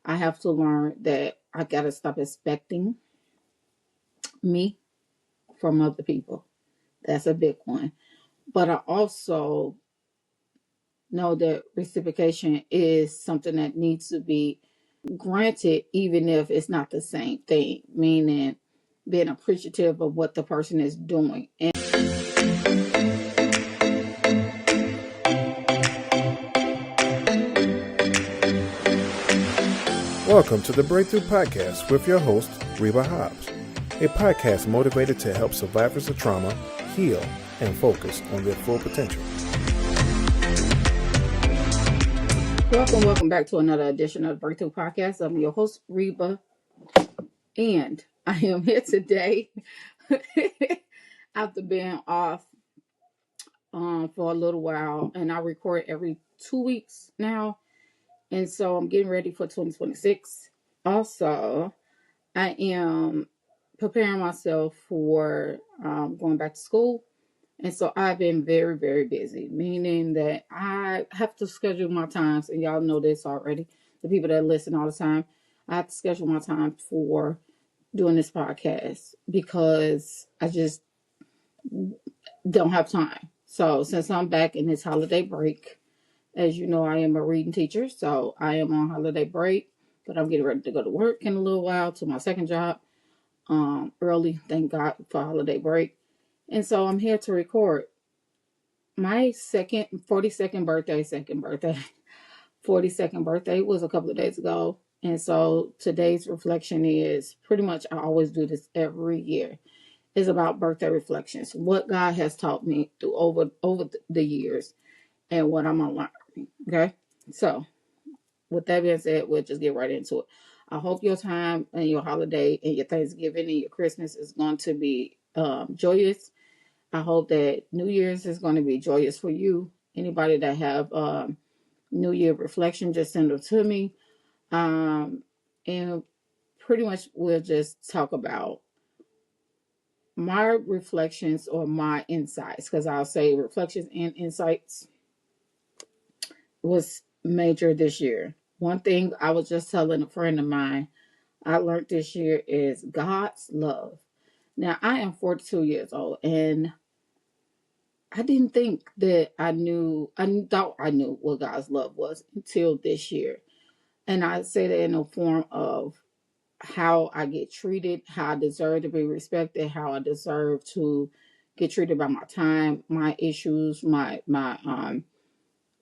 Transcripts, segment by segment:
I have to learn that I got to stop expecting me from other people. That's a big one. But I also know that reciprocation is something that needs to be granted, even if it's not the same thing, meaning being appreciative of what the person is doing. And welcome to the Breakthrough Podcast with your host, Reba, a podcast motivated to help survivors of trauma heal and focus on their full potential. welcome back to another edition of the Breakthrough Podcast. I'm your host, Reba, and I am here today after being off for a little while, and I record every 2 weeks now, and so I'm getting ready for 2026. Also, I am preparing myself for going back to school. And so I've been very, very busy, meaning that I have to schedule my times. And y'all know this already. The people that listen all the time, I have to schedule my time for doing this podcast because I just don't have time. So since I'm back in this holiday break, as you know, I am a reading teacher. So I am on holiday break, but I'm getting ready to go to work in a little while to my second job early. Thank God for holiday break. And so I'm here to record my 42nd birthday, 42nd birthday was a couple of days ago. And so today's reflection is pretty much, I always do this every year. It's about birthday reflections, what God has taught me through over the years and what I'm unlearning. Okay. So with that being said, we'll just get right into it. I hope your time and your holiday and your Thanksgiving and your Christmas is going to be joyous. I hope that New Year's is going to be joyous for you. Anybody that have New Year reflection, just send them to me. And pretty much we'll just talk about my reflections or my insights, because I'll say reflections and insights was major this year. One thing I was just telling a friend of mine I learned this year is God's love. Now, I am 42 years old, and I didn't think that I thought I knew what God's love was until this year. And I say that in the form of how I get treated, how I deserve to be respected, how I deserve to get treated by my time, my issues, my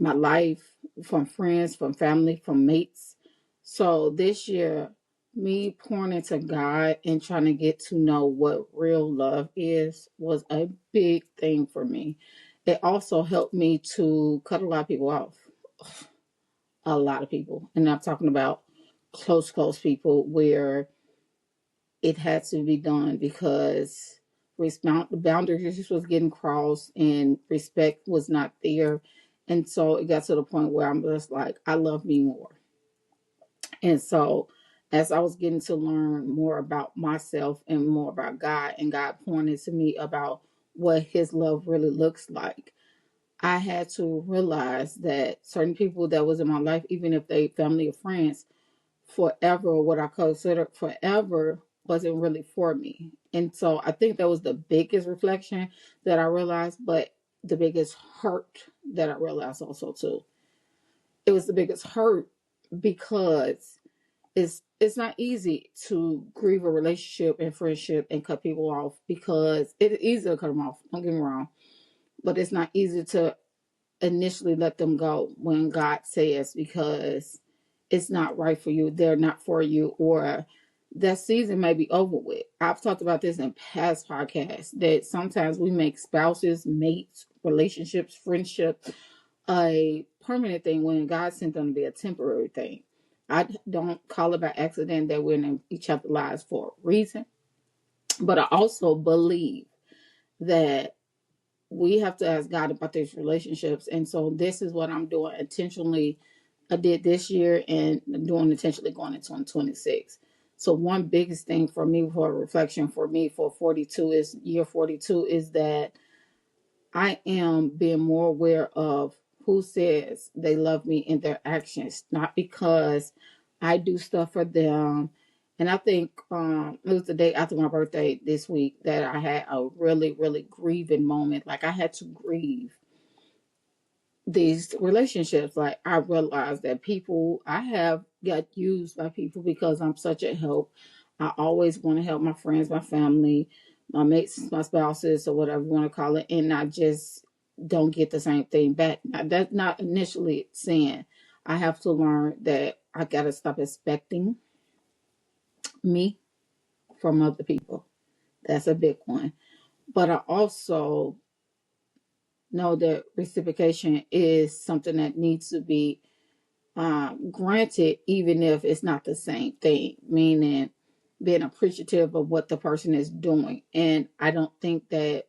life, from friends, from family, from mates. So this year, me pouring into God and trying to get to know what real love is was a big thing for me. It also helped me to cut a lot of people off. A lot of people. And I'm talking about close people where it had to be done because the boundaries was getting crossed and respect was not there. And so it got to the point where I'm just like, I love me more. And so as I was getting to learn more about myself and more about God, and God pointed to me about what his love really looks like, I had to realize that certain people that was in my life, even if they family or friends, forever, what I consider forever, wasn't really for me. And so I think that was the biggest reflection that I realized, but the biggest hurt that I realized also too. It was the biggest hurt because it's not easy to grieve a relationship and friendship and cut people off, because it's easy to cut them off, don't get me wrong, but it's not easy to initially let them go when God says, because it's not right for you, they're not for you, or that season may be over with. I've talked about this in past podcasts that sometimes we make spouses, mates, relationships, friendship a permanent thing when God sent them to be a temporary thing. I don't call it by accident that we're in each other's lives for a reason, but I also believe that we have to ask God about these relationships. And so this is what I'm doing intentionally. I did this year and doing intentionally going into 2026. So one biggest thing for me, for reflection for me for 42 is year 42, is that I am being more aware of who says they love me in their actions, not because I do stuff for them. And I think it was the day after my birthday this week that I had a really, really grieving moment. Like I had to grieve these relationships. Like I realized that people, I have got used by people because I'm such a help. I always want to help my friends, my family, my mates, my spouses, or whatever you want to call it, and I just don't get the same thing back. Now, that's not initially saying I have to learn that I got to stop expecting me from other people. That's a big one. But I also know that reciprocation is something that needs to be granted, even if it's not the same thing, meaning being appreciative of what the person is doing. And I don't think that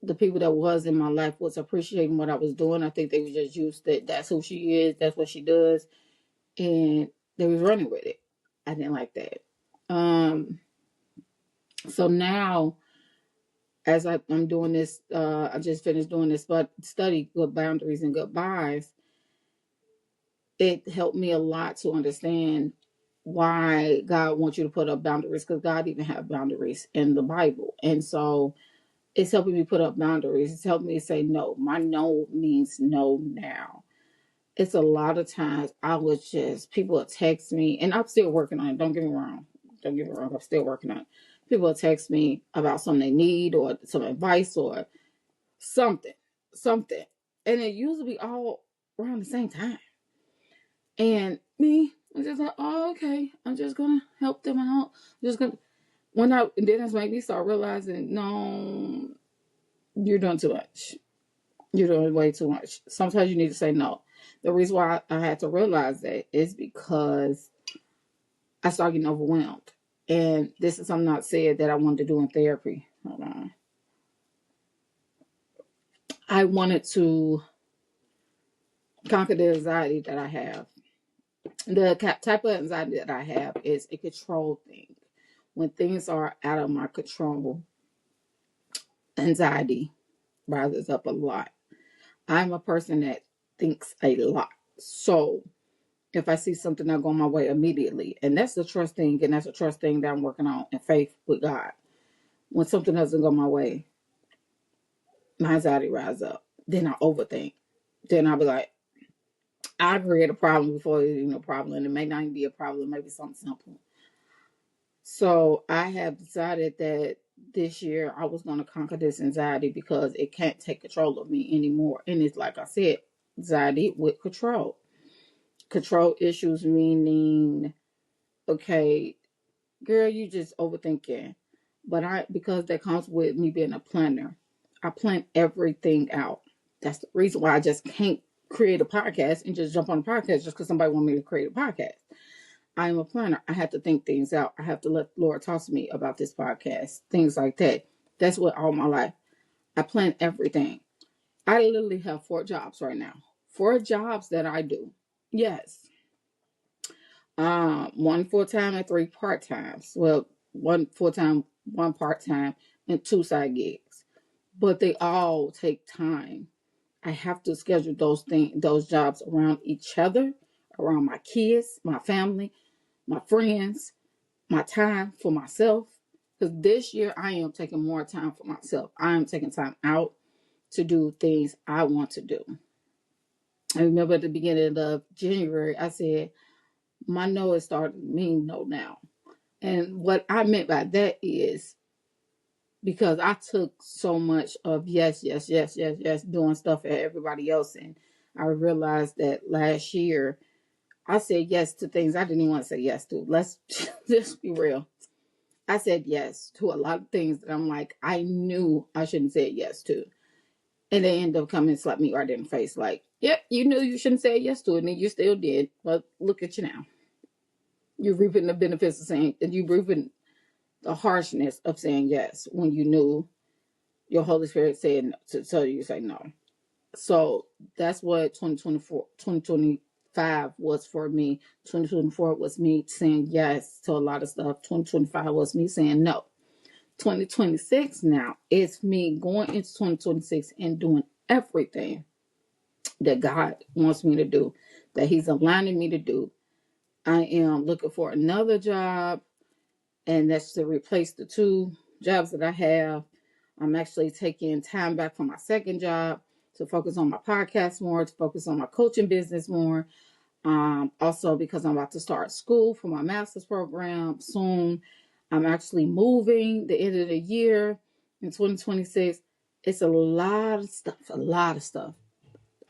the people that was in my life was appreciating what I was doing. I think they were just used that that's who she is, that's what she does, and they was running with it. I didn't like that. So now, as I'm doing this, I just finished doing this study, Good Boundaries and Goodbyes. It helped me a lot to understand why God wants you to put up boundaries, because God even have boundaries in the Bible. And so it's helping me put up boundaries. It's helping me say no. My no means no now. It's a lot of times I was just, people will text me, and I'm still working on it. Don't get me wrong. Don't get me wrong. I'm still working on it. People will text me about something they need or some advice or something, something. And it usually be all around the same time. And me, I'm just like, oh, okay. I'm just gonna help them out. I'm just gonna then that's made me start realizing, no, you're doing too much. You're doing way too much. Sometimes you need to say no. The reason why I had to realize that is because I started getting overwhelmed. And this is something I said that I wanted to do in therapy. Hold on. I wanted to conquer the anxiety that I have. The type of anxiety that I have is a control thing. When things are out of my control, anxiety rises up a lot. I'm a person that thinks a lot. So if I see something not going my way immediately, and that's the trust thing, and that's a trust thing that I'm working on in faith with God. When something doesn't go my way, my anxiety rises up. Then I overthink. Then I'll be like, I create a problem before it's even a problem. And it may not even be a problem, it may be something simple. So I have decided that this year I was going to conquer this anxiety because it can't take control of me anymore. And it's like I said, anxiety with control. Control issues meaning, okay, girl, you just overthinking. But because that comes with me being a planner, I plan everything out. That's the reason why I just can't create a podcast and just jump on a podcast just because somebody want me to create a podcast. I am a planner. I have to think things out. I have to let the Lord talk to me about this podcast, things like that. That's what all my life. I plan everything. I literally have 4 jobs right now. 4 jobs that I do. Yes. 1 full-time and 3 part-times. Well, 1 full-time, 1 part-time, and 2 side gigs. But they all take time. I have to schedule those jobs around each other, around my kids, my family, my friends, my time for myself. Because this year I am taking more time for myself. I am taking time out to do things I want to do. I remember at the beginning of January, I said, my no is starting to mean no now. And what I meant by that is because I took so much of yes, yes, yes, yes, yes, doing stuff for everybody else. And I realized that last year I said yes to things I didn't even want to say yes to. Let's just be real. I said yes to a lot of things that I'm like, I knew I shouldn't say yes to. And they end up coming and slap me right in the face like, yep, you knew you shouldn't say yes to it, and you still did. But look at you now. You're reaping the benefits of saying, and you're reaping the harshness of saying yes when you knew your Holy Spirit said to tell you to say no. So that's what 2025 was for me. 2024 was me saying yes to a lot of stuff. 2025 was me saying no. 2026 now, it's me going into 2026 and doing everything that God wants me to do, that He's aligning me to do. I am looking for another job, and that's to replace the 2 jobs that I have. I'm actually taking time back from my second job to focus on my podcast more, to focus on my coaching business more. Also, because I'm about to start school for my master's program soon. I'm actually moving the end of the year in 2026. It's a lot of stuff, a lot of stuff.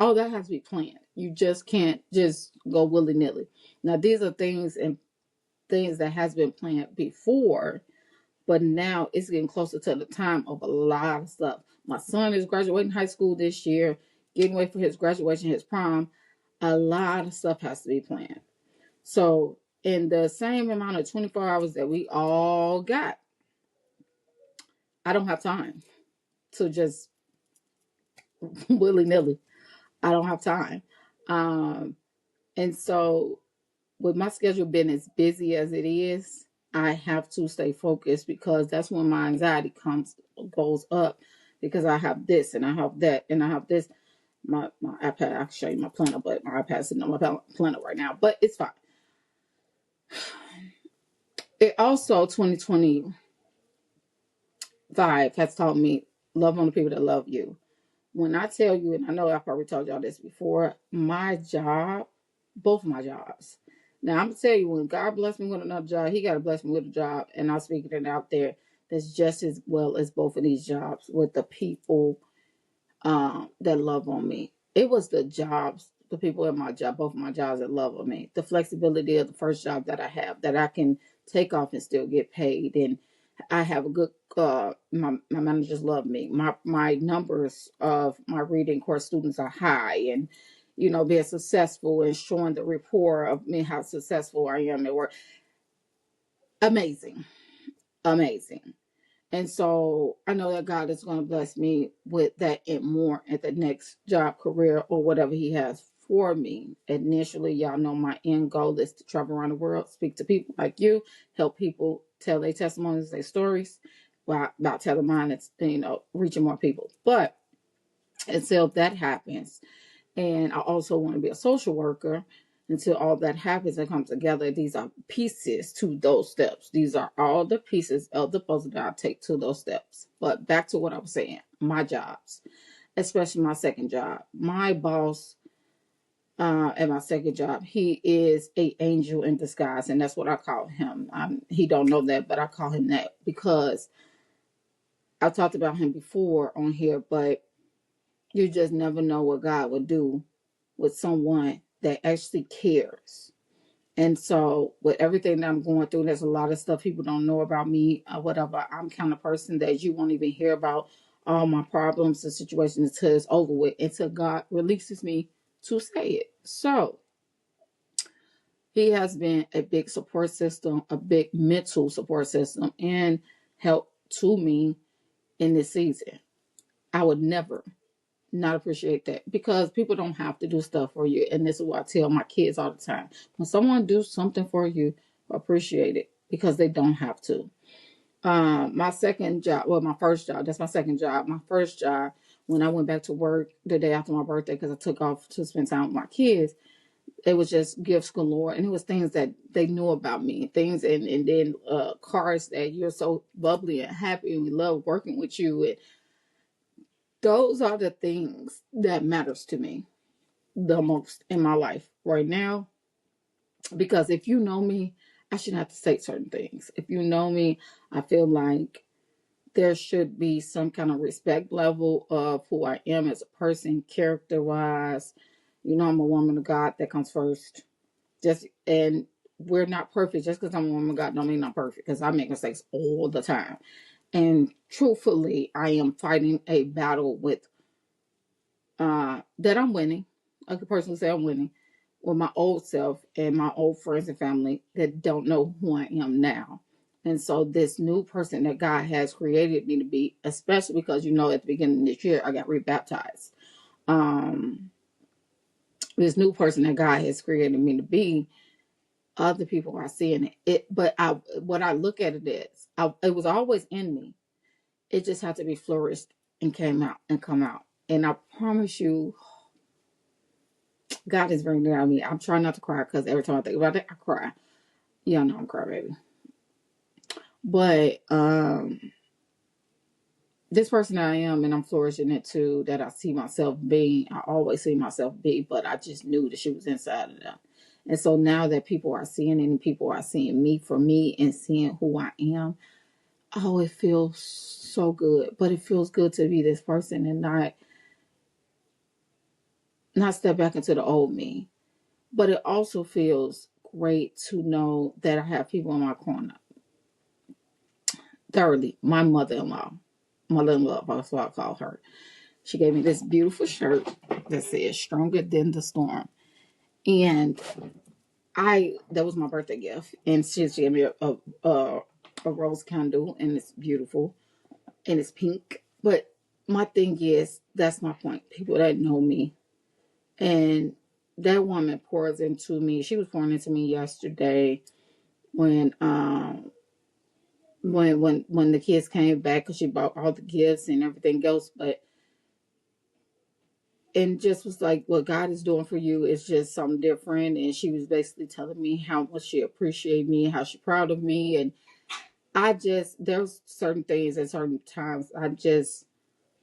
All that has to be planned. You just can't just go willy nilly. Now, these are things that has been planned before, but now it's getting closer to the time of a lot of stuff. My son is graduating high school this year, getting ready for his graduation, his prom. A lot of stuff has to be planned. So, in the same amount of 24 hours that we all got, I don't have time to just willy nilly. I don't have time. Um, and so, with my schedule being as busy as it is, I have to stay focused because that's when my anxiety goes up because I have this and I have that and I have this. My iPad, I can show you my planner, but my iPad's sitting on my planner right now, but it's fine. It also 2025 has taught me love on the people that love you. When I tell you, and I know I've probably told y'all this before, my job, both of my jobs. Now I'm gonna tell you, when God blessed me with another job, He got to bless me with a job, and I'm speaking it out there. That's just as well as both of these jobs with the people that love on me. It was the jobs, the people at my job, both of my jobs that love on me. The flexibility of the first job that I have, that I can take off and still get paid, and I have a good. My managers love me. My numbers of my reading course students are high, and being successful and showing the rapport of me how successful I am at work. Amazing, amazing. And so I know that God is going to bless me with that and more at the next job, career, or whatever He has for me. Initially, y'all know my end goal is to travel around the world, speak to people like you, help people tell their testimonies, their stories, about telling mine. It's reaching more people. But until that happens, and I also want to be a social worker. Until all that happens and comes together, these are pieces to those steps. These are all the pieces of the puzzle that I take to those steps. But back to what I was saying, my jobs, especially my second job. My boss at my second job, he is an angel in disguise, and that's what I call him. He don't know that, but I call him that because I've talked about him before on here, but you just never know what God would do with someone that actually cares. And so, with everything that I'm going through, there's a lot of stuff people don't know about me or whatever. I'm kind of person that you won't even hear about all my problems and situations until it's over with, until God releases me to say it. So, He has been a big support system, a big mental support system, and help to me in this season. I would never not appreciate that because people don't have to do stuff for you. And this is what I tell my kids all the time. When someone do something for you, appreciate it because they don't have to. My second job, well, my first job, that's my second job. My first job, when I went back to work the day after my birthday, because I took off to spend time with my kids, it was just gifts galore. And it was things that they knew about me, things, and then cards that you're so bubbly and happy and we love working with you. And those are the things that matters to me the most in my life right now. Because if you know me, I shouldn't have to say certain things. If you know me, I feel like there should be some kind of respect level of who I am as a person, character wise. I'm a woman of God. That comes first. And we're not perfect. Just because I'm a woman of God don't mean I'm perfect, because I make mistakes all the time. And truthfully, I am fighting a battle with that I'm winning. I could personally say I'm winning with my old self and my old friends and family that don't know who I am now. And so this new person that God has created me to be, especially because at the beginning of this year I got rebaptized. This new person that God has created me to be, other people are seeing it. But what I look at it is, it was always in me. It just had to be flourished and come out. And I promise you, God is bringing it out of me. I'm trying not to cry because every time I think about it, I cry. Y'all know I'm crying, baby. But this person that I am and I'm flourishing into that I see myself being, I always see myself be, but I just knew that she was inside of that. And so now that people are seeing it and people are seeing me for me and seeing who I am, oh, it feels so good. But it feels good to be this person and not step back into the old me. But it also feels great to know that I have people in my corner. Thirdly, my mother-in-law. Mother-in-law, that's what I call her. She gave me this beautiful shirt that says "Stronger Than the Storm," and that was my birthday gift. And she gave me a rose candle, and it's beautiful, and it's pink. But my thing is, that's my point. People that know me, and that woman pours into me. She was pouring into me yesterday when when the kids came back because she bought all the gifts and everything else, but and just was like, what God is doing for you is just something different. And she was basically telling me how much she appreciated me, how she's proud of me. And there's certain things at certain times I just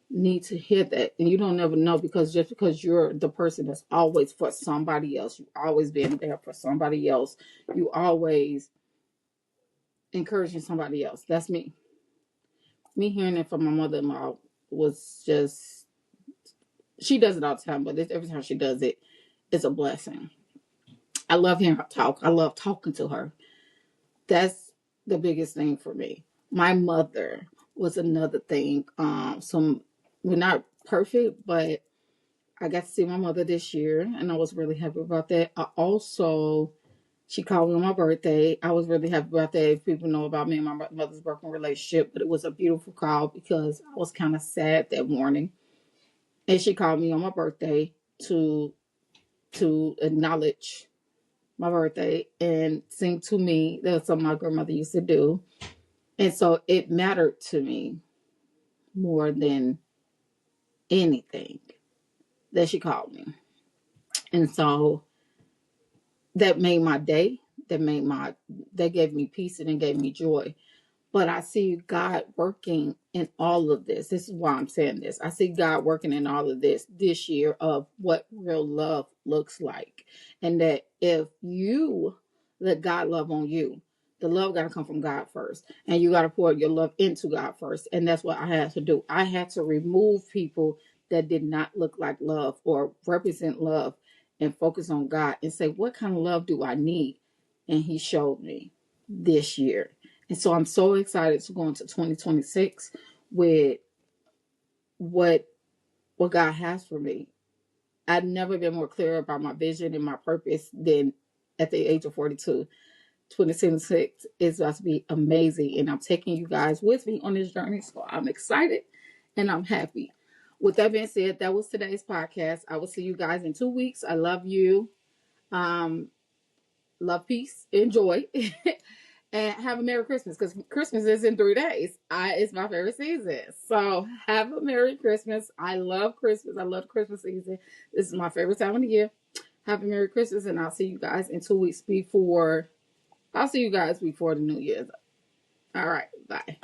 need to hear that. And you don't ever know, because just because you're the person that's always for somebody else, you always been there for somebody else, you always encouraging somebody else. That's me. Me hearing it from my mother-in-law was just, she does it all the time, but every time she does it, it's a blessing. I love hearing her talk. I love talking to her. That's the biggest thing for me. My mother was another thing. We're not perfect, but I got to see my mother this year, and I was really happy about that. She called me on my birthday. I was really happy about that. If people know about me and my mother's broken relationship, but it was a beautiful call because I was kind of sad that morning, and she called me on my birthday to acknowledge my birthday and sing to me. That was something my grandmother used to do. And so it mattered to me more than anything that she called me. And so that made my day. That gave me peace and it gave me joy. But I see God working in all of this. This is why I'm saying this. I see God working in all of this year of what real love looks like. And that if you let God love on you, the love got to come from God first. And you got to pour your love into God first. And that's what I had to do. I had to remove people that did not look like love or represent love and focus on God and say, what kind of love do I need? And He showed me this year. And so I'm so excited to go into 2026 with what God has for me. I've never been more clear about my vision and my purpose than at the age of 42. 2026 is about to be amazing, and I'm taking you guys with me on this journey. So I'm excited and I'm happy. With that being said, that was today's podcast. I will see you guys in 2 weeks. I love you. Um, love, peace, enjoy. And have a Merry Christmas, because Christmas is in 3 days. It's my favorite season. So have a Merry Christmas. I love Christmas. I love Christmas season. This is my favorite time of the year. Have a Merry Christmas, and I'll see you guys in 2 weeks before. I'll see you guys before the New Year's. All right. Bye.